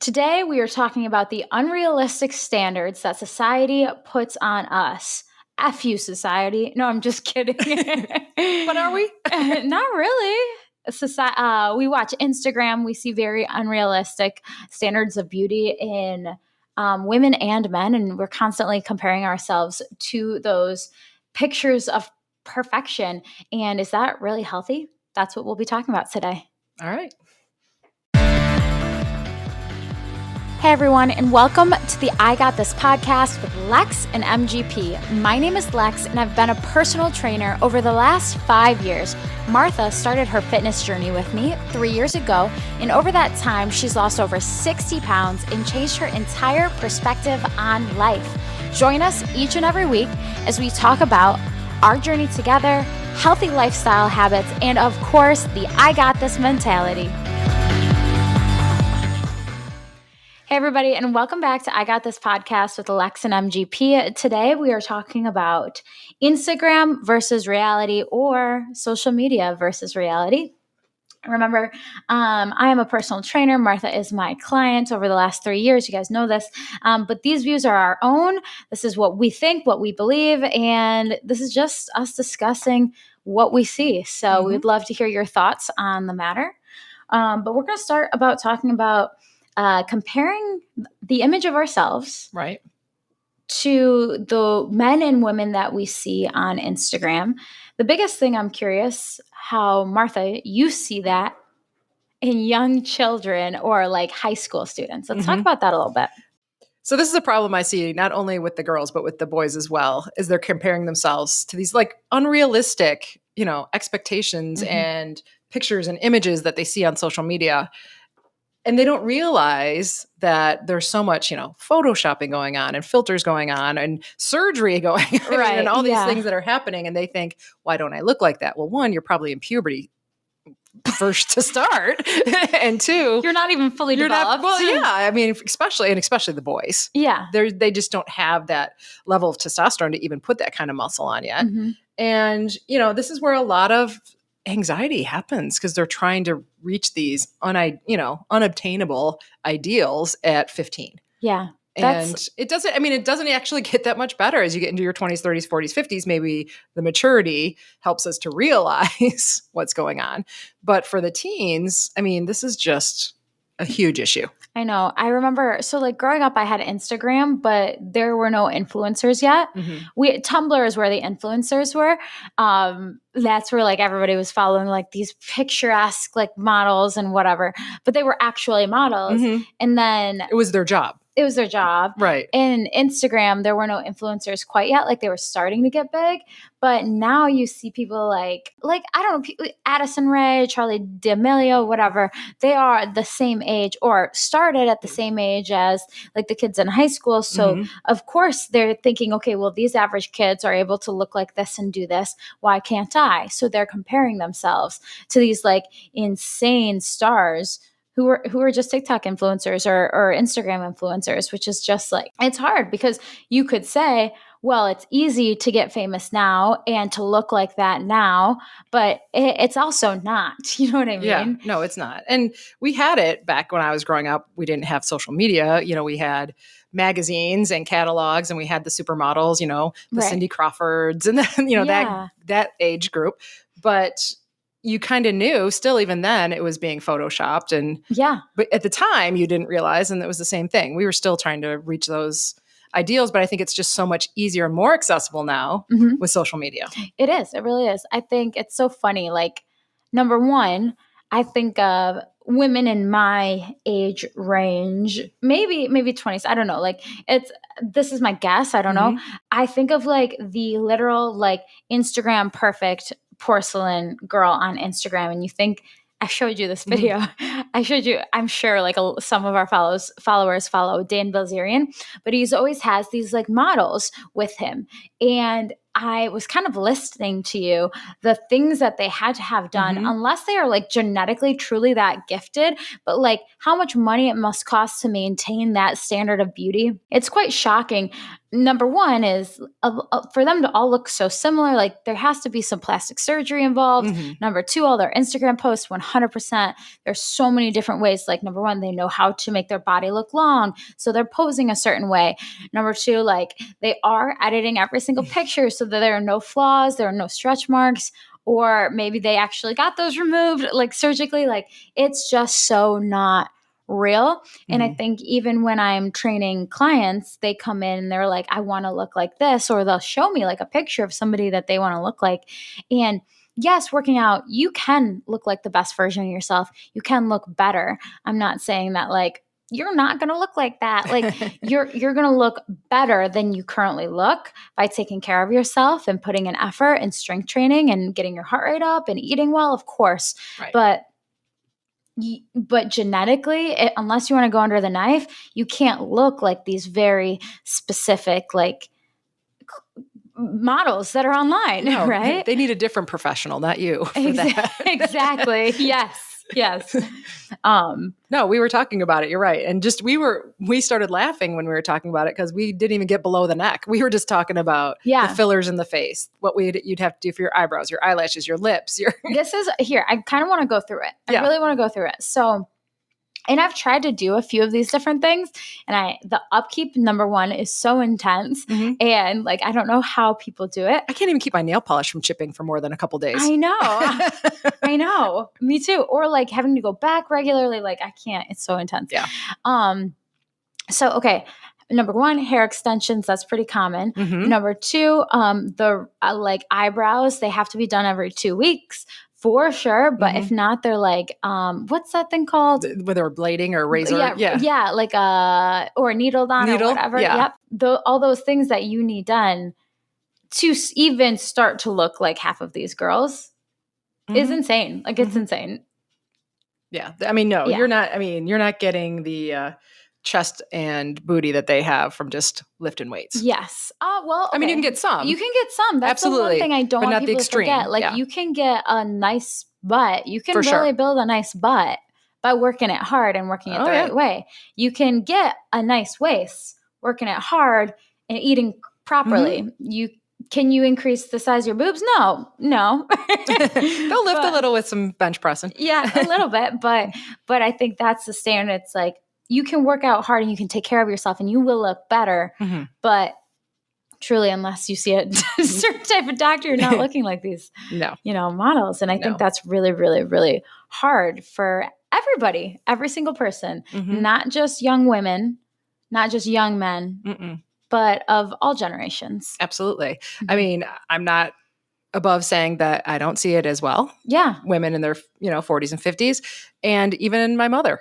Today, we are talking about the unrealistic standards that society puts on us. F you, society. No, I'm just kidding. But are we? Not really. We watch Instagram. We see very unrealistic standards of beauty in women and men, and we're constantly comparing ourselves to those pictures of perfection. And is that really healthy? That's what we'll be talking about today. All right. Hey everyone, and welcome to the I Got This podcast with Lex and MGP. My name is Lex, and I've been a personal trainer over the last 5 years. Martha started her fitness journey with me 3 years ago, and over that time, she's lost over 60 pounds and changed her entire perspective on life. Join us each and every week as we talk about our journey together, healthy lifestyle habits, and of course, the I Got This mentality. Hey, everybody, and welcome back to I Got This podcast with Lex and MGP. Today, we are talking about Instagram versus reality or social media versus reality. Remember, I am a personal trainer. Martha is my client over the last 3 years. You guys know this. But these views are our own. This is what we think, what we believe, and this is just us discussing what we see. So we'd love to hear your thoughts on the matter. But we're going to start about talking about comparing the image of ourselves Right. to the men and women that we see on Instagram. The biggest thing I'm curious how, Martha, you see that in young children or like high school students. Let's talk about that a little bit. So this is a problem I see not only with the girls, but with the boys as well, is they're comparing themselves to these like unrealistic, expectations and pictures and images that they see on social media. And they don't realize that there's so much, photoshopping going on and filters going on and surgery going on and all these things that are happening. And they think, why don't I look like that? Well, one, you're probably in puberty first to start. And two, you're not even fully developed. I mean, especially the boys. Yeah. They just don't have that level of testosterone to even put that kind of muscle on yet. And, this is where a lot of anxiety happens because they're trying to reach these unobtainable ideals at 15. Yeah. And it doesn't actually get that much better as you get into your 20s, 30s, 40s, 50s. Maybe the maturity helps us to realize what's going on. But for the teens, this is just a huge issue. I know. I remember, growing up, I had Instagram, but there were no influencers yet. Tumblr is where the influencers were. That's where everybody was following these picturesque models and whatever, but they were actually models. And then it was their job. It was their job. Right. In Instagram, there were no influencers quite yet. They were starting to get big. But now you see people like I don't know, Addison Rae, Charli D'Amelio, whatever. They are the same age or started at the same age as the kids in high school. So, of course, they're thinking, okay, well, these average kids are able to look like this and do this. Why can't I? So they're comparing themselves to these insane stars who are just TikTok influencers or Instagram influencers, which is just it's hard because you could say, well, it's easy to get famous now and to look like that now, but it's also not. You know what I mean? Yeah, no, it's not. And we had it back when I was growing up. We didn't have social media. We had magazines and catalogs, and we had the supermodels, the Cindy Crawfords and that age group. But you kind of knew still, even then, it was being photoshopped. And but at the time you didn't realize, and it was the same thing. We were still trying to reach those ideals, but I think it's just so much easier and more accessible now with social media. It is. It really is. I think it's so funny. Number one, I think of women in my age range, maybe 20s. I don't know. This is my guess. I don't know. I think of the literal Instagram perfect porcelain girl on Instagram, and you think, I showed you this video. I showed you, I'm sure some of our followers follow Dan Bilzerian, but he's always has these models with him. And I was kind of listening to you, the things that they had to have done, unless they are like genetically truly that gifted, but like how much money it must cost to maintain that standard of beauty. It's quite shocking. Number one is for them to all look so similar, like there has to be some plastic surgery involved. Number two, all their Instagram posts, 100%. There's so many different ways. Like number one, they know how to make their body look long. So they're posing a certain way. Number two, like they are editing every single picture so that there are no flaws, there are no stretch marks, or maybe they actually got those removed like surgically. Like it's just so not real. And I think even when I'm training clients, they come in and they're like, I want to look like this, or they'll show me like a picture of somebody that they want to look like. And yes, working out, you can look like the best version of yourself. You can look better. I'm not saying that like, you're not going to look like that. Like you're going to look better than you currently look by taking care of yourself and putting in effort and strength training and getting your heart rate up and eating well, of course. Right. But genetically, unless you want to go under the knife, you can't look like these very specific like models that are online, right? They need a different professional, not you. Exactly. Yes. No, we were talking about it. You're right. And just, we started laughing when we were talking about it because we didn't even get below the neck. We were just talking about the fillers in the face, what you'd have to do for your eyebrows, your eyelashes, your lips. This is here. I kind of want to go through it. I really want to go through it. So, and I've tried to do a few of these different things, and the upkeep, number one, is so intense. And like, I don't know how people do it. I can't even keep my nail polish from chipping for more than a couple days. I know. I know. Me too. Or like having to go back regularly. Like I can't, it's so intense. Yeah. So, okay. Number one, hair extensions. That's pretty common. Number two, the like eyebrows, they have to be done every 2 weeks. For sure, but if not, they're like, what's that thing called? Whether a blading or a razor. Yeah, like or a needle or whatever. Yeah. Yep. All those things that you need done to even start to look like half of these girls is insane. Like it's insane. Yeah. I mean, no, you're not. I mean, you're not getting the chest and booty that they have from just lifting weights. Yes. Well, okay. I mean, you can get some. You can get some. That's Absolutely. the one thing I don't want people to forget. Like you can get a nice butt. You can really build a nice butt by working it hard and working it the right way. You can get a nice waist working it hard and eating properly. Can you increase the size of your boobs? No. They'll lift a little with some bench pressing. Yeah, a little bit. But I think that's the standard. It's like, you can work out hard and you can take care of yourself and you will look better. But truly, unless you see a certain type of doctor, you're not looking like these, models. And I think that's really, really, really hard for everybody, every single person, not just young women, not just young men, but of all generations. Absolutely. I mean, I'm not above saying that I don't see it as well. Yeah. Women in their, 40s and 50s, and even my mother,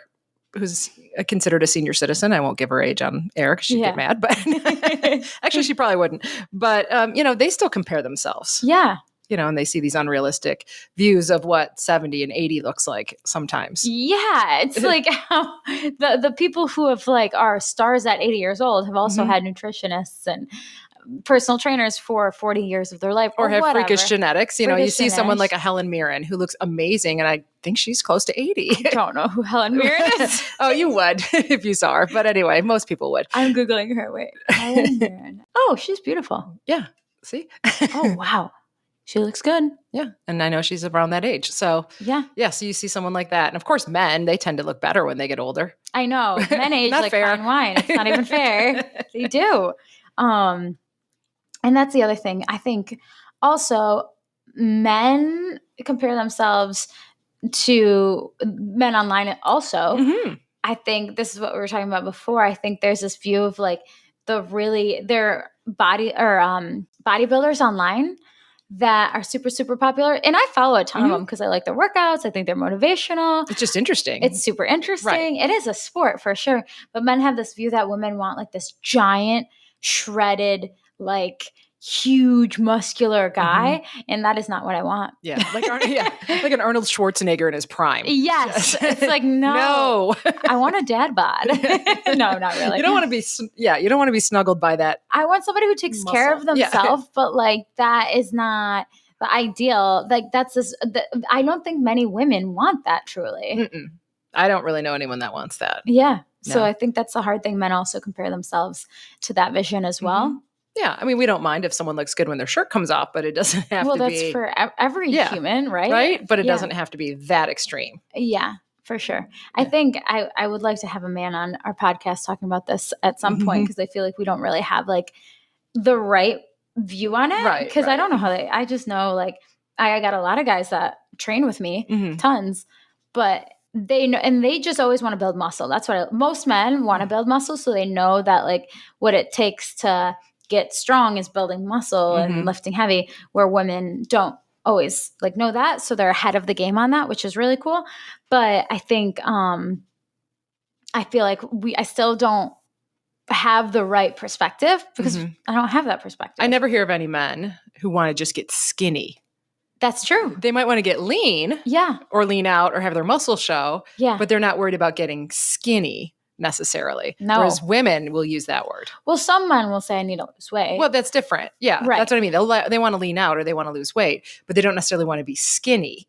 who's considered a senior citizen. I won't give her age on air because she'd get mad, but actually she probably wouldn't. But, they still compare themselves. Yeah. And they see these unrealistic views of what 70 and 80 looks like sometimes. Yeah. It's like how the people who have like are stars at 80 years old have also had nutritionists and personal trainers for 40 years of their life or have freakish genetics. You see someone like a Helen Mirren who looks amazing, and I think she's close to 80. I don't know who Helen Mirren is. Oh, you would if you saw her. But anyway, most people would. I'm Googling her. Wait. Helen Mirren. Oh, she's beautiful. Yeah. See? Oh, wow. She looks good. Yeah. And I know she's around that age. So yeah. So you see someone like that. And of course, men, they tend to look better when they get older. I know. Men age like fine wine. It's not even fair. They do. And that's the other thing. I think also men compare themselves to men online also. I think this is what we were talking about before. I think there's this view of like their body or bodybuilders online that are super, super popular. And I follow a ton of them because I like their workouts. I think they're motivational. It's just interesting. It's super interesting. Right. It is a sport for sure. But men have this view that women want like this giant, shredded, like, huge muscular guy, and that is not what I want. Yeah, like like an Arnold Schwarzenegger in his prime. Yes, it's like no, I want a dad bod. No, not really. You don't want to be you don't want to be snuggled by that. I want somebody who takes care of themselves, but like that is not the ideal. Like that's this. I don't think many women want that truly. Mm-mm. I don't really know anyone that wants that. Yeah. So I think that's the hard thing. Men also compare themselves to that vision as well. Mm-hmm. Yeah. I mean, we don't mind if someone looks good when their shirt comes off, but it doesn't have to be. Well, that's for every human, right? Right. But it doesn't have to be that extreme. Yeah, for sure. I think I would like to have a man on our podcast talking about this at some point, because I feel like we don't really have like the right view on it. Right. Because I don't know how I just know like I got a lot of guys that train with me, tons, but they know, and they just always want to build muscle. That's what most men want to build muscle. So they know that like what it takes to get strong is building muscle and lifting heavy, where women don't always like know that. So they're ahead of the game on that, which is really cool. But I think, I feel like I still don't have the right perspective, because I don't have that perspective. I never hear of any men who want to just get skinny. That's true. They might want to get lean. Yeah. Or lean out or have their muscle show. Yeah. But they're not worried about getting skinny necessarily. No. Whereas women will use that word. Well, some men will say I need to lose weight. Well, that's different. Yeah. Right. That's what I mean. They want to lean out or they want to lose weight, but they don't necessarily want to be skinny.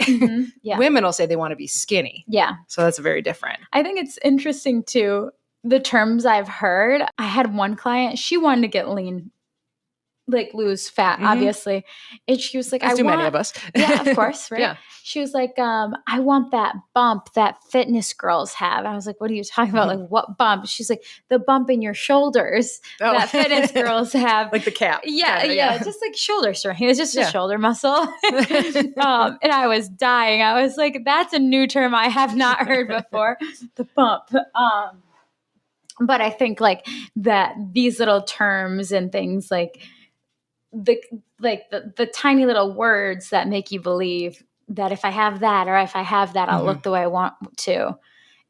Yeah. Women will say they want to be skinny. Yeah. So that's very different. I think it's interesting too, the terms I've heard. I had one client, she wanted to get lean, like lose fat, obviously. And she was like, As do many of us. Yeah, of course, right? Yeah. She was like, I want that bump that fitness girls have. I was like, what are you talking about? Like, what bump? She's like, the bump in your shoulders that fitness girls have. Like the cap. Yeah. Just like shoulder strength. It was just a shoulder muscle. And I was dying. I was like, that's a new term I have not heard before. The bump. But I think like that these little terms and things like the tiny little words that make you believe that if I have that, or if I have that, I'll look the way I want to.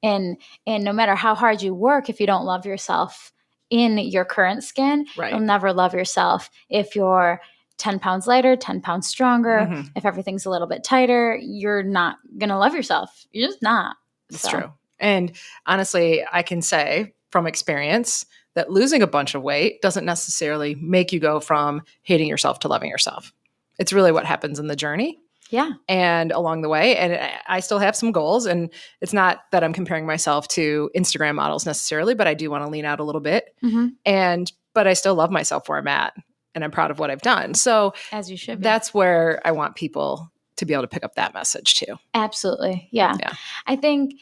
And no matter how hard you work, if you don't love yourself in your current skin, you'll never love yourself. If you're 10 pounds lighter, 10 pounds stronger, if everything's a little bit tighter, you're not going to love yourself. You're just not. It's true. And honestly, I can say from experience that losing a bunch of weight doesn't necessarily make you go from hating yourself to loving yourself. It's really what happens in the journey. Yeah. And along the way, and I still have some goals, and it's not that I'm comparing myself to Instagram models necessarily, but I do want to lean out a little bit. But I still love myself where I'm at, and I'm proud of what I've done. So as you should be. That's where I want people to be able to pick up that message too. Absolutely. Yeah. I think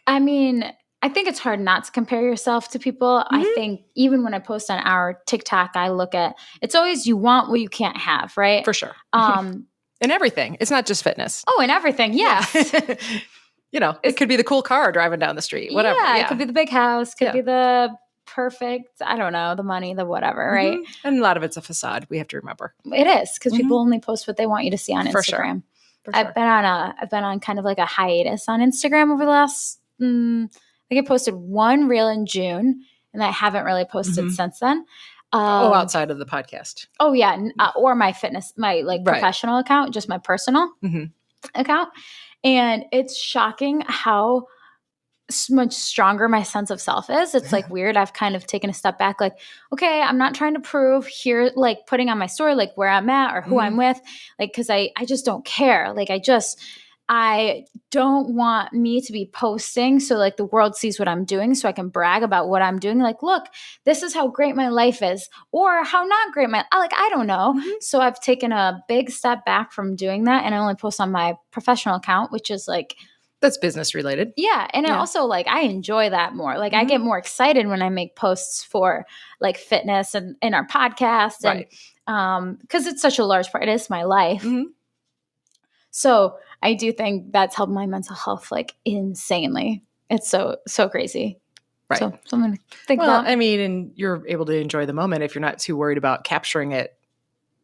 it's hard not to compare yourself to people. I think even when I post on our TikTok, I look at, it's always you want what you can't have, right? For sure. In everything. It's not just fitness. Oh, in everything. Yes. It could be the cool car driving down the street, whatever. Yeah. It could be the big house. Could be the perfect, I don't know, the money, the whatever, right? And a lot of it's a facade. We have to remember. It is, because people only post what they want you to see on Instagram. For sure. I've been on kind of like a hiatus on Instagram over the last, I think I posted one reel in June, and I haven't really posted since then. Outside of the podcast. Oh yeah. Or my fitness, my professional account, just my personal account. And it's shocking how much stronger my sense of self is. It's like weird. I've kind of taken a step back, like, okay, I'm not trying to prove here, like putting on my story, like where I'm at or who I'm with, like, cause I just don't care. Like I don't want me to be posting so like the world sees what I'm doing so I can brag about what I'm doing. Like, look, this is how great my life is, or how not great I don't know. So I've taken a big step back from doing that, and I only post on my professional account, which is like, that's business related. Yeah. And also like, I enjoy that more. Like I get more excited when I make posts for like fitness and in our podcast. And because it's such a large part, it is my life. So I do think that's helped my mental health like insanely. It's so crazy. Right. So something to think about. I mean, and you're able to enjoy the moment if you're not too worried about capturing it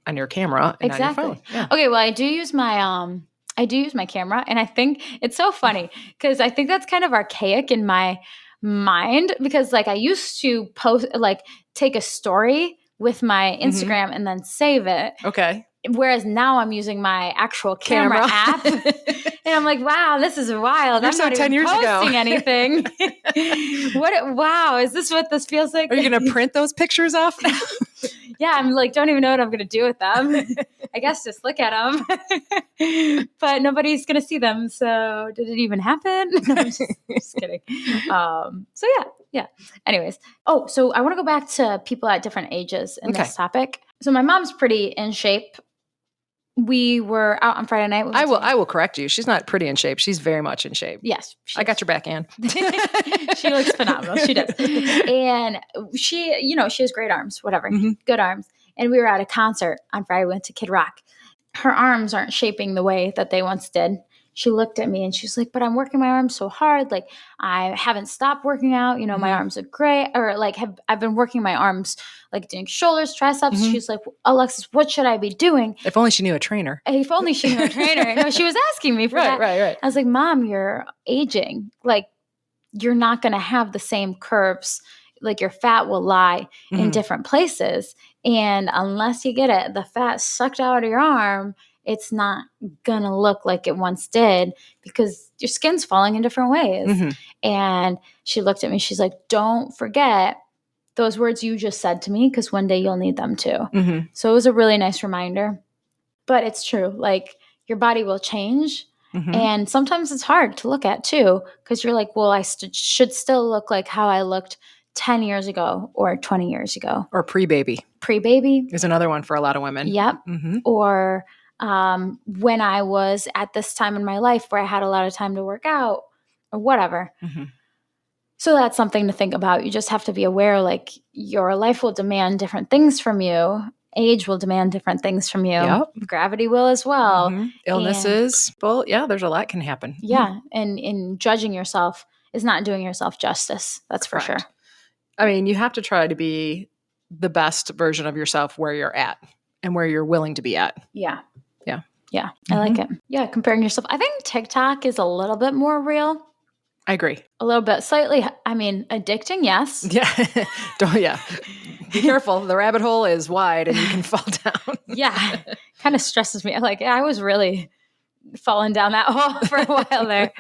on your camera and on your phone. Yeah. Okay. Well, I do use my camera, and I think it's so funny because I think that's kind of archaic in my mind, because like I used to post, like take a story with my Instagram and then save it. Okay. Whereas now I'm using my actual camera app. And I'm like, wow, this is wild. You're I'm so not 10 even years ago. posting anything. Wow, is this what this feels like? Are you going to print those pictures off now? Yeah, I'm like, don't even know what I'm going to do with them. I guess just look at them. But nobody's going to see them. So did it even happen? No, I'm just kidding. So yeah. Anyways. Oh, so I want to go back to people at different ages in this topic. So my mom's pretty in shape. We were out on Friday night. I will correct you. She's not pretty in shape. She's very much in shape. Yes. I got your back, Ann. She looks phenomenal. She does. And she has great arms, whatever, good arms. And we were at a concert on Friday. We went to Kid Rock. Her arms aren't shaping the way that they once did. She looked at me and she's like, but I'm working my arms so hard. Like I haven't stopped working out. My arms look great. Or like I've been working my arms, like doing shoulders, triceps. She's like, Alexis, what should I be doing? If only she knew a trainer. If only she knew a trainer. No, she was asking me for that. Right. I was like, Mom, you're aging. Like you're not going to have the same curves. Like your fat will lie in different places. And unless you get the fat sucked out of your arm, it's not going to look like it once did because your skin's falling in different ways. And she looked at me. She's like, don't forget those words you just said to me because one day you'll need them too. So it was a really nice reminder. But it's true. Like your body will change. And sometimes it's hard to look at too because you're like, well, I should still look like how I looked 10 years ago or 20 years ago. Or pre-baby. Pre-baby. Is another one for a lot of women. Yep. Or when I was at this time in my life where I had a lot of time to work out or whatever. So that's something to think about. You just have to be aware, like your life will demand different things from you. Age will demand different things from you. Yep. Gravity will as well. Illnesses. Well, yeah, there's a lot can happen. Yeah. And in judging yourself is not doing yourself justice. That's for sure. I mean, you have to try to be the best version of yourself where you're at and where you're willing to be at. Yeah. Yeah. I like it. Yeah. Comparing yourself. I think TikTok is a little bit more real. I agree. A little bit. Slightly, addicting, yes. Yeah. Be careful. The rabbit hole is wide and you can fall down. Yeah. Kind of stresses me. Like I was really falling down that hole for a while there.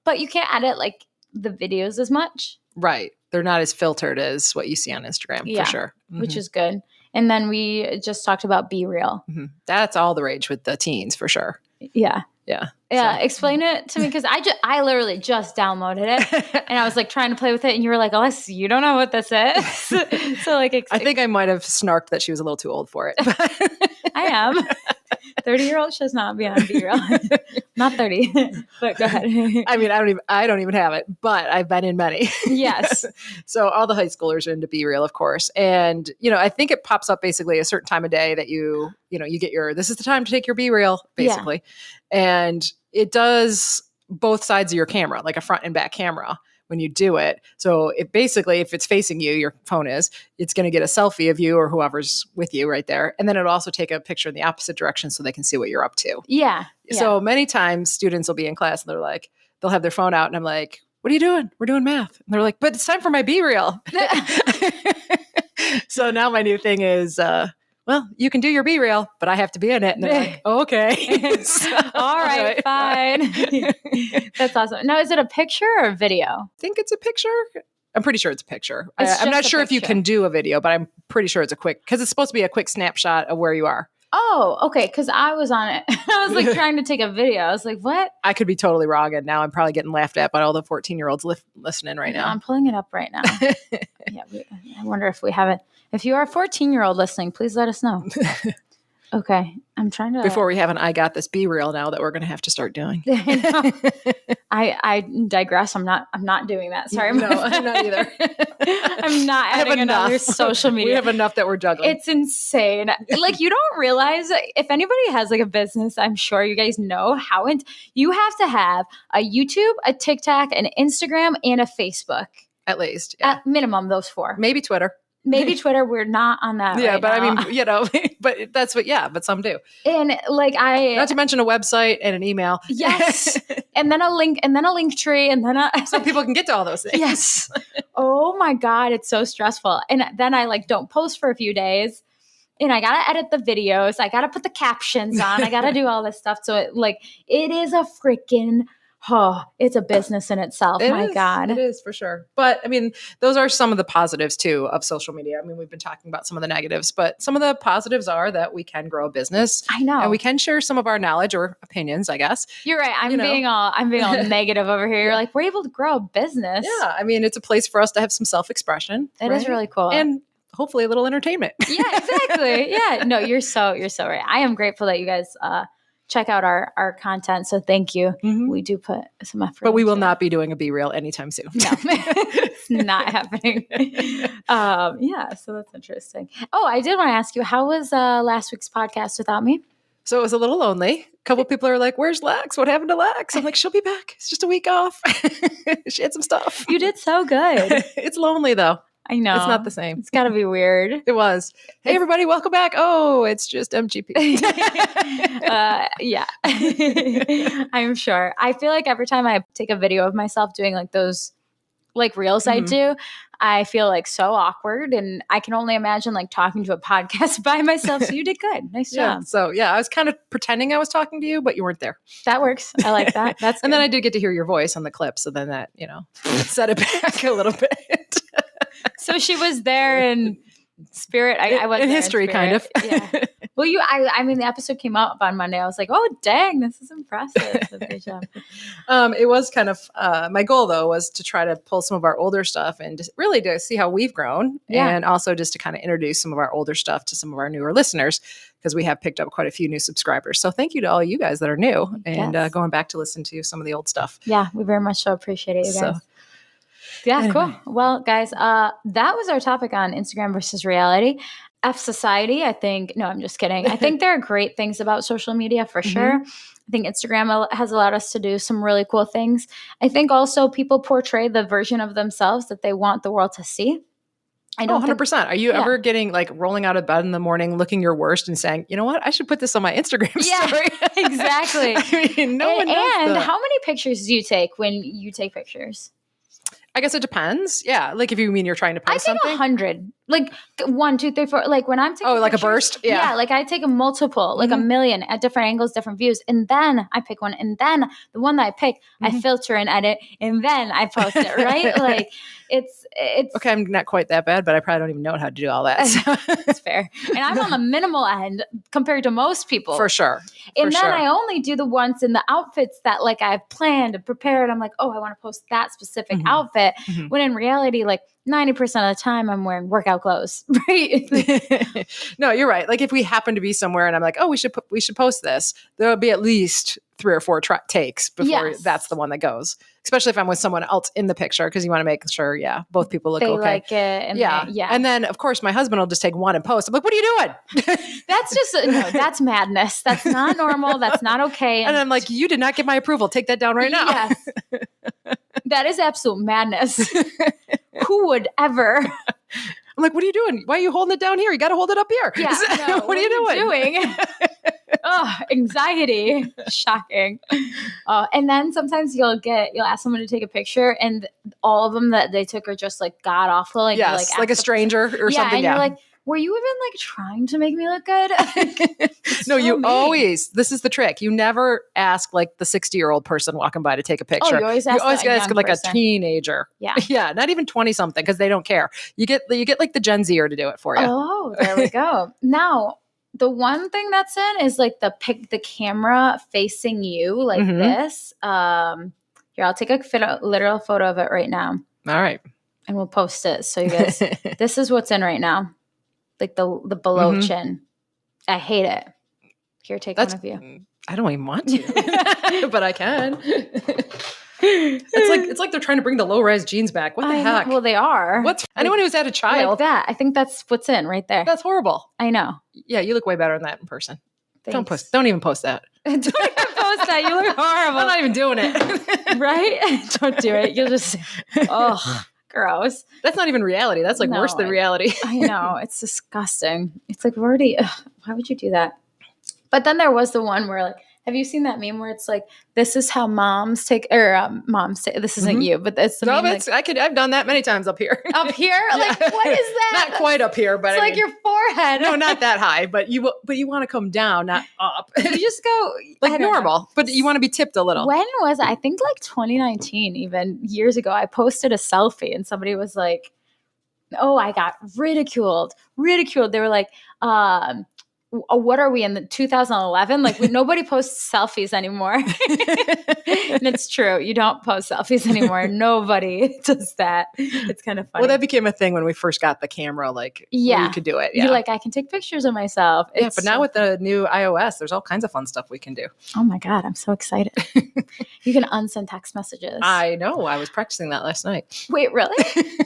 But you can't edit like the videos as much. Right. They're not as filtered as what you see on Instagram, for sure. Which is good. And then we just talked about Be Real. That's all the rage with the teens, for sure. Yeah. Yeah. So. Explain it to me because I literally just downloaded it and I was like trying to play with it and you were like, Alexis, you don't know what this is. So like, I think I might have snarked that she was a little too old for it. I am. 30-year-old should not be on Be Real. Not 30, but go ahead. I mean, I don't even have it, but I've been in many. Yes. So all the high schoolers are into Be Real, of course. And, I think it pops up basically a certain time of day that you get this is the time to take your Be Real, basically. Yeah. And it does both sides of your camera, like a front and back camera when you do it. So if it's facing you, your phone it's going to get a selfie of you or whoever's with you right there. And then it'll also take a picture in the opposite direction so they can see what you're up to. Yeah. So many times students will be in class and they're like, they'll have their phone out and I'm like, what are you doing? We're doing math. And they're like, but it's time for my Be Real. So now my new thing is, well, you can do your Be Real, but I have to be in it. And they're like, oh, okay. All right, fine. That's awesome. Now, is it a picture or a video? I think it's a picture. I'm pretty sure it's a picture. I'm not sure if you can do a video, but I'm pretty sure it's because it's supposed to be a quick snapshot of where you are. Oh, okay. Because I was on it. I was like trying to take a video. I was like, what? I could be totally wrong. And now I'm probably getting laughed at by all the 14-year-olds listening right now. I'm pulling it up right now. I wonder if we have it. If you are a 14-year-old listening, please let us know. Okay. I'm trying to. Before we have an I Got This Be Real now that we're going to have to start doing. I digress. I'm not doing that. Sorry. No, I'm not either. I'm not adding another social media. We have enough that we're juggling. It's insane. Like you don't realize if anybody has like a business, I'm sure you guys know how you have to have a YouTube, a TikTok, an Instagram, and a Facebook. At least. Yeah. At minimum, those 4. Maybe Twitter. Maybe Twitter. We're not on that. Yeah, right but now. I mean, but that's but some do. And like not to mention a website and an email. Yes. And then a link tree and then so people can get to all those things. Yes. oh my God, it's so stressful. And then I like don't post for a few days. And I got to edit the videos. I got to put the captions on. I got to do all this stuff. So it is a freaking, it's a business in itself. My God. It is for sure. But I mean, those are some of the positives too of social media. I mean, we've been talking about some of the negatives, but some of the positives are that we can grow a business. I know. And we can share some of our knowledge or opinions, I guess. You're right. I'm being all negative over here. You're like, we're able to grow a business. Yeah. I mean, it's a place for us to have some self-expression. It is really cool. And hopefully a little entertainment. Yeah, exactly. Yeah. No, you're so right. I am grateful that you guys check out our content. So thank you. Mm-hmm. We do put some effort. But we will not be doing a BeReal anytime soon. No, it's not happening. Yeah. So that's interesting. Oh, I did want to ask you, how was last week's podcast without me? So it was a little lonely. A couple people are like, where's Lex? What happened to Lex? I'm like, she'll be back. It's just a week off. She had some stuff. You did so good. It's lonely though. I know. It's not the same. It's got to be weird. It was. Hey, everybody, welcome back. Oh, it's just MGP. Yeah. I'm sure. I feel like every time I take a video of myself doing like those like reels I do, I feel like so awkward. And I can only imagine like talking to a podcast by myself. So you did good. Nice job. So yeah, I was kind of pretending I was talking to you, but you weren't there. That works. I like that. That's And then I did get to hear your voice on the clip. So then that, set it back a little bit. So she was there in spirit. I was in history, kind of. Yeah. Well, I mean, the episode came out on Monday. I was like, oh, dang, this is impressive. So good job. It was kind of my goal, though, was to try to pull some of our older stuff and just really to see how we've grown, and also just to kind of introduce some of our older stuff to some of our newer listeners, because we have picked up quite a few new subscribers. So thank you to all you guys that are new and going back to listen to some of the old stuff. Yeah, we very much so appreciate it, you guys. Yeah, anyway. Cool. Well, guys, that was our topic on Instagram versus reality. F society, I think. No, I'm just kidding. I think there are great things about social media for sure. I think Instagram has allowed us to do some really cool things. I think also people portray the version of themselves that they want the world to see. I don't 100%. Are you ever getting like rolling out of bed in the morning, looking your worst and saying, you know what, I should put this on my Instagram story? Exactly. I mean, no one knows And that. How many pictures do you take when you take pictures? I guess it depends. Yeah. Like if you mean you're trying to post something. I take 100. Like 1, 2, 3, 4. Like when I'm taking like pictures, a burst? Yeah. Like I take a multiple, like a million at different angles, different views. And then I pick one. And then the one that I pick, I filter and edit. And then I post it, right? Like it's okay, I'm not quite that bad, but I probably don't even know how to do all that. So. That's fair. And I'm on the minimal end compared to most people. For sure. And then I only do the ones in the outfits that like I've planned and prepared. I'm like, oh, I want to post that specific outfit. When in reality, like 90% of the time I'm wearing workout clothes, right? No, you're right. Like if we happen to be somewhere and I'm like, oh, we should post this, there'll be at least 3 or 4 takes before that's the one that goes. Especially if I'm with someone else in the picture, because you want to make sure, both people look they okay. Like it. And And then, of course, my husband will just take one and post. I'm like, what are you doing? That's just, no, that's madness. That's not normal. That's not okay. And I'm like, you did not get my approval. Take that down right now. Yes. That is absolute madness. Who would ever? I'm like, what are you doing? Why are you holding it down here? You got to hold it up here. Yeah. No, what are you doing? Oh, anxiety. Shocking. And then sometimes you'll ask someone to take a picture and all of them that they took are just like god awful. Like, like a stranger or something. And you're like, were you even like trying to make me look good? No, you always, this is the trick. You never ask like the 60-year-old person walking by to take a picture. Oh, you always ask like a teenager. Yeah. Yeah. Not even 20 something because they don't care. You get like the Gen Zer to do it for you. Oh, there we go. Now, the one thing that's in is like the camera facing you like this. Here, I'll take a literal photo of it right now. All right. And we'll post it. So you guys, this is what's in right now. Like the below chin. I hate it. Here, take one of you. I don't even want to, but I can. It's like they're trying to bring the low-rise jeans back. What the heck? Well, they are. Anyone who's had a child like that? I think that's what's in right there. That's horrible. I know. Yeah, you look way better than that in person. Thanks. Don't even post that. Don't even post that. You look horrible. I'm not even doing it. Right? Don't do it. You'll just. Gross. That's not even reality. That's like worse than reality. I know. It's disgusting. It's like why would you do that? But then there was the one where like Have you seen that meme where it's like, this is how moms take, or moms say, this isn't you, but it's the No, meme. I've done that many times up here. Up here? Like, what is that? Not quite up here, but It's like your forehead. no, not that high, but you want to come down, not up. You just go Like normal, but you want to be tipped a little. When was it? I think like 2019, even years ago, I posted a selfie and somebody was like, oh, I got ridiculed. They were like, what are we in the 2011? Like nobody posts selfies anymore. And it's true. You don't post selfies anymore. Nobody does that. It's kind of funny. Well, that became a thing when we first got the camera, like you could do it. Yeah. You're like, I can take pictures of myself. Yeah, but now with the new iOS, there's all kinds of fun stuff we can do. Oh my God, I'm so excited. You can unsend text messages. I know. I was practicing that last night. Wait, really?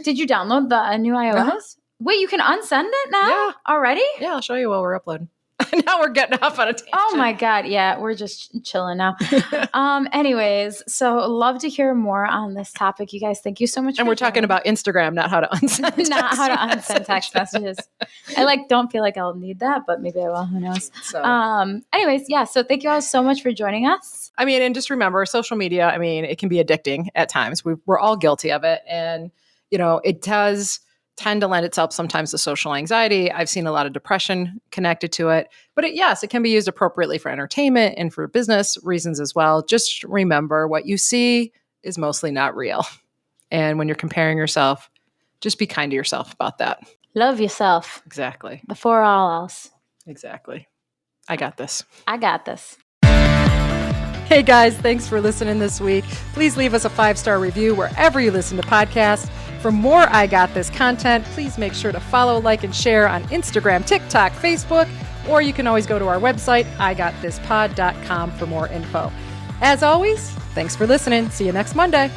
Did you download the new iOS? Uh-huh. Wait, you can unsend it now already? Yeah, I'll show you while we're uploading. Now we're getting off on a tangent. Oh my God. Yeah, we're just chilling now. Anyways, so love to hear more on this topic. You guys, thank you so much. And we're talking about Instagram, not how to unsend not how to unsend text messages. I don't feel like I'll need that, but maybe I will. Who knows? So. Anyways, yeah. So thank you all so much for joining us. I mean, and just remember, social media, I mean, it can be addicting at times. We're all guilty of it. And, it does tend to lend itself sometimes to social anxiety. I've seen a lot of depression connected to it. But it can be used appropriately for entertainment and for business reasons as well. Just remember, what you see is mostly not real. And when you're comparing yourself, just be kind to yourself about that. Love yourself. Exactly. Before all else. Exactly. I got this. I got this. Hey guys, thanks for listening this week. Please leave us a 5-star review wherever you listen to podcasts. For more I Got This content, please make sure to follow, like, and share on Instagram, TikTok, Facebook, or you can always go to our website, igotThisPod.com for more info. As always, thanks for listening. See you next Monday.